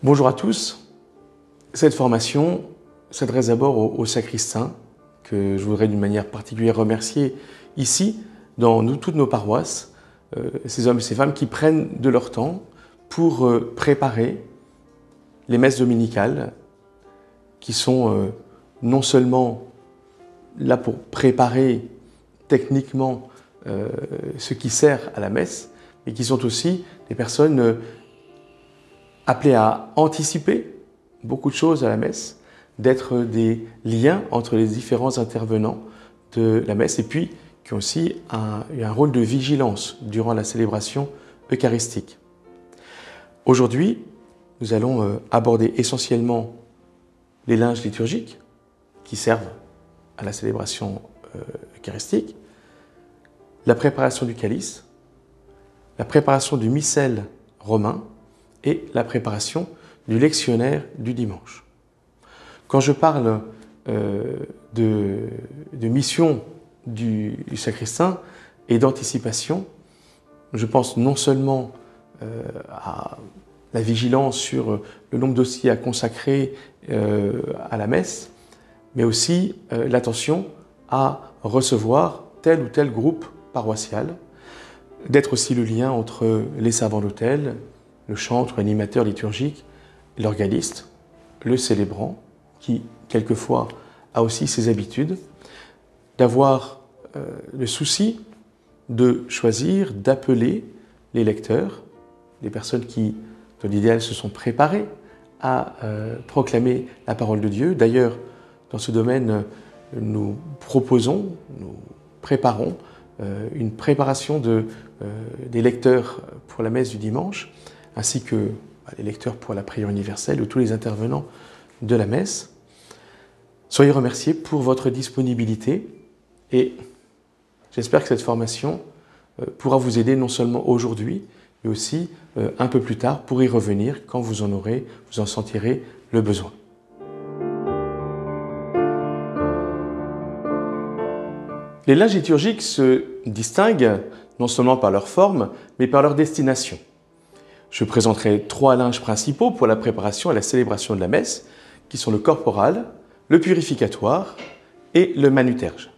Bonjour à tous. Cette formation s'adresse d'abord aux sacristains, que je voudrais d'une manière particulière remercier ici, dans toutes nos paroisses, ces hommes et ces femmes qui prennent de leur temps pour préparer les messes dominicales, qui sont non seulement là pour préparer techniquement ce qui sert à la messe, mais qui sont aussi des personnes appelées à anticiper beaucoup de choses à la messe, d'être des liens entre les différents intervenants de la messe, et puis qui ont aussi un rôle de vigilance durant la célébration eucharistique. Aujourd'hui, nous allons aborder essentiellement les linges liturgiques qui servent à la célébration eucharistique, la préparation du calice, la préparation du missel romain et la préparation du lectionnaire du dimanche. Quand je parle de mission du sacristain et d'anticipation, je pense non seulement à la vigilance sur le nombre dossiers à consacrer à la messe, mais aussi l'attention à recevoir tel ou tel groupe paroissial, d'être aussi le lien entre les servants d'autel, le chantre, l'animateur liturgique, l'organiste, le célébrant, qui quelquefois a aussi ses habitudes, d'avoir le souci de choisir, d'appeler les lecteurs, les personnes qui, dans l'idéal, se sont préparées à proclamer la parole de Dieu. D'ailleurs, dans ce domaine, nous préparons une préparation des lecteurs pour la messe du dimanche, ainsi que les lecteurs pour la prière universelle ou tous les intervenants de la messe. Soyez remerciés pour votre disponibilité et j'espère que cette formation pourra vous aider non seulement aujourd'hui, mais aussi un peu plus tard pour y revenir quand vous en sentirez le besoin. Les linges liturgiques se distinguent non seulement par leur forme, mais par leur destination. Je présenterai 3 linges principaux pour la préparation et la célébration de la messe, qui sont le corporal, le purificatoire et le manuterge.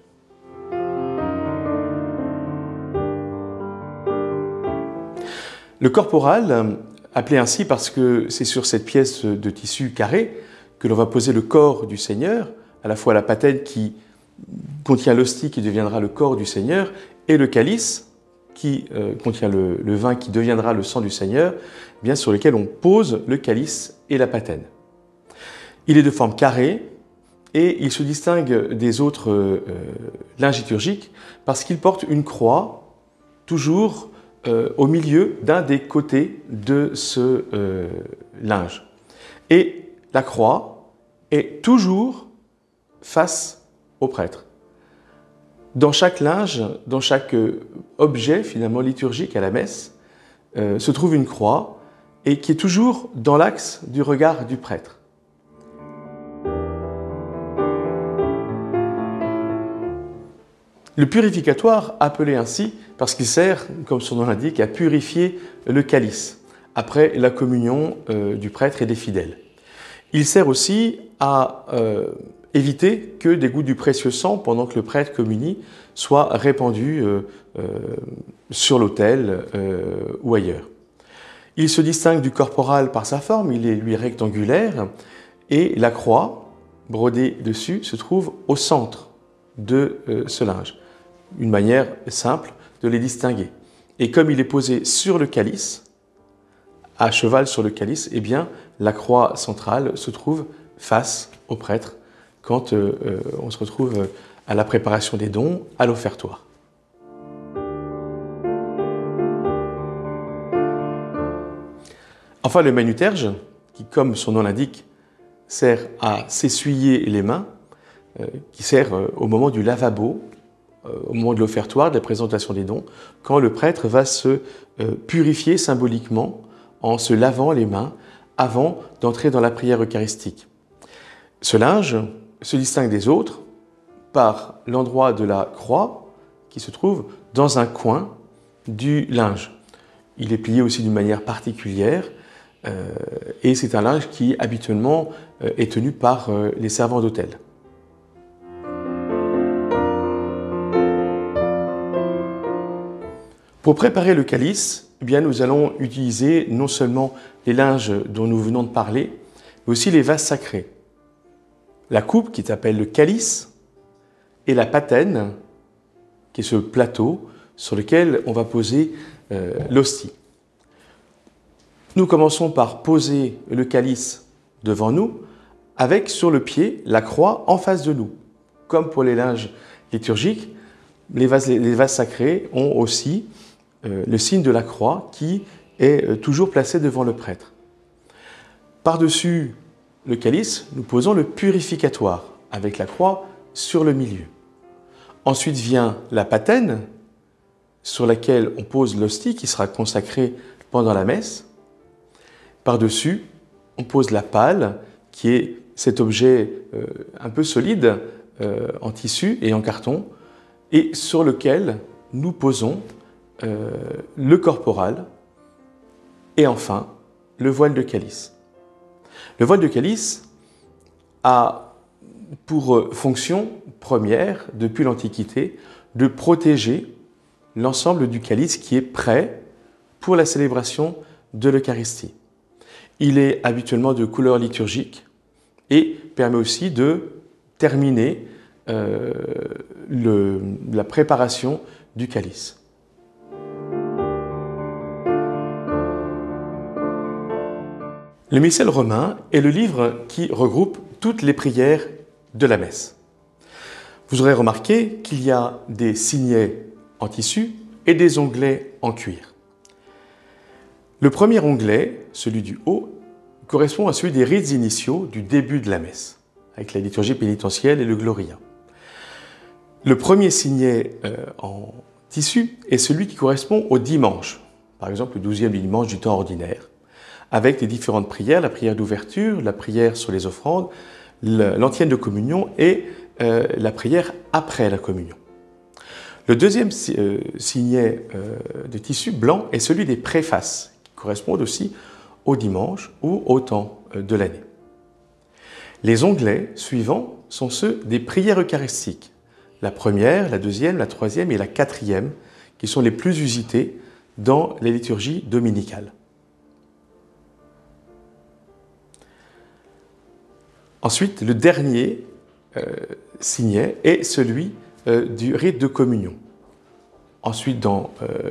Le corporal, appelé ainsi parce que c'est sur cette pièce de tissu carré que l'on va poser le corps du Seigneur, à la fois la patène qui contient l'hostie qui deviendra le corps du Seigneur et le calice qui contient le vin qui deviendra le sang du Seigneur, bien sur lequel on pose le calice et la patène. Il est de forme carrée et il se distingue des autres linges liturgiques parce qu'il porte une croix toujours au milieu d'un des côtés de ce linge. Et la croix est toujours face au prêtre. Dans chaque linge, dans chaque objet finalement liturgique à la messe, se trouve une croix et qui est toujours dans l'axe du regard du prêtre. Le purificatoire, appelé ainsi parce qu'il sert, comme son nom l'indique, à purifier le calice après la communion du prêtre et des fidèles. Il sert aussi à éviter que des gouttes du précieux sang, pendant que le prêtre communie, soient répandues sur l'autel ou ailleurs. Il se distingue du corporal par sa forme, il est lui rectangulaire, et la croix, brodée dessus, se trouve au centre de ce linge. Une manière simple de les distinguer. Et comme il est posé sur le calice, à cheval sur le calice, eh bien, la croix centrale se trouve face au prêtre quand on se retrouve à la préparation des dons, à l'offertoire. Enfin, le manuterge, qui, comme son nom l'indique, sert à s'essuyer les mains, qui sert au moment du lavabo, au moment de l'offertoire, de la présentation des dons, quand le prêtre va se purifier symboliquement en se lavant les mains avant d'entrer dans la prière eucharistique. Ce linge se distingue des autres par l'endroit de la croix qui se trouve dans un coin du linge. Il est plié aussi d'une manière particulière et c'est un linge qui habituellement est tenu par les servants d'hôtel. Pour préparer le calice, eh bien, nous allons utiliser non seulement les linges dont nous venons de parler, mais aussi les vases sacrés. La coupe qui s'appelle le calice et la patène, qui est ce plateau sur lequel on va poser l'hostie. Nous commençons par poser le calice devant nous avec sur le pied la croix en face de nous. Comme pour les linges liturgiques, les vases sacrés ont aussi le signe de la croix qui est toujours placé devant le prêtre. Par-dessus le calice, nous posons le purificatoire avec la croix sur le milieu. Ensuite vient la patène sur laquelle on pose l'hostie qui sera consacrée pendant la messe. Par-dessus, on pose la pâle qui est cet objet un peu solide en tissu et en carton et sur lequel nous posons le corporal et enfin le voile de calice. Le voile de calice a pour fonction première, depuis l'Antiquité, de protéger l'ensemble du calice qui est prêt pour la célébration de l'Eucharistie. Il est habituellement de couleur liturgique et permet aussi de terminer la préparation du calice. Le Missel romain est le livre qui regroupe toutes les prières de la messe. Vous aurez remarqué qu'il y a des signets en tissu et des onglets en cuir. Le premier onglet, celui du haut, correspond à celui des rites initiaux du début de la messe, avec la liturgie pénitentielle et le Gloria. Le premier signet en tissu est celui qui correspond au dimanche, par exemple le 12e dimanche du temps ordinaire, avec les différentes prières, la prière d'ouverture, la prière sur les offrandes, l'antienne de communion et la prière après la communion. Le deuxième signet de tissu blanc est celui des préfaces, qui correspondent aussi au dimanche ou au temps de l'année. Les onglets suivants sont ceux des prières eucharistiques, la première, la deuxième, la troisième et la quatrième, qui sont les plus usitées dans les liturgies dominicales. Ensuite, le dernier signet est celui du rite de communion. Ensuite, dans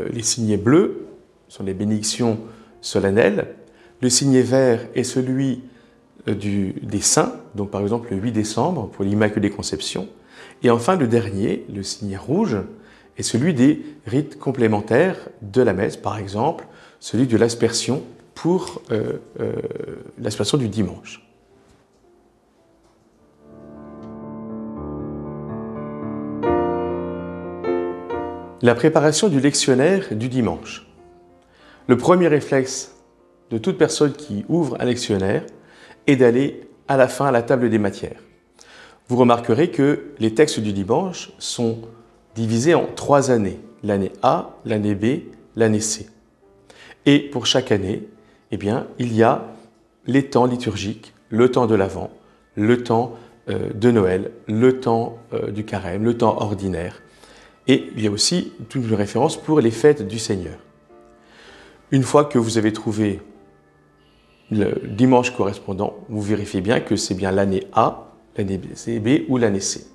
les signets bleus, ce sont les bénédictions solennelles. Le signet vert est celui des saints, donc par exemple le 8 décembre pour l'Immaculée Conception. Et enfin, le dernier, le signet rouge, est celui des rites complémentaires de la messe, par exemple celui de l'aspersion pour l'aspersion du dimanche. La préparation du lectionnaire du dimanche. Le premier réflexe de toute personne qui ouvre un lectionnaire est d'aller à la fin à la table des matières. Vous remarquerez que les textes du dimanche sont divisés en 3 années, l'année A, l'année B, l'année C. Et pour chaque année, eh bien, il y a les temps liturgiques, le temps de l'Avent, le temps de Noël, le temps du carême, le temps ordinaire. Et il y a aussi toute une référence pour les fêtes du Seigneur. Une fois que vous avez trouvé le dimanche correspondant, vous vérifiez bien que c'est bien l'année A, l'année B ou l'année C.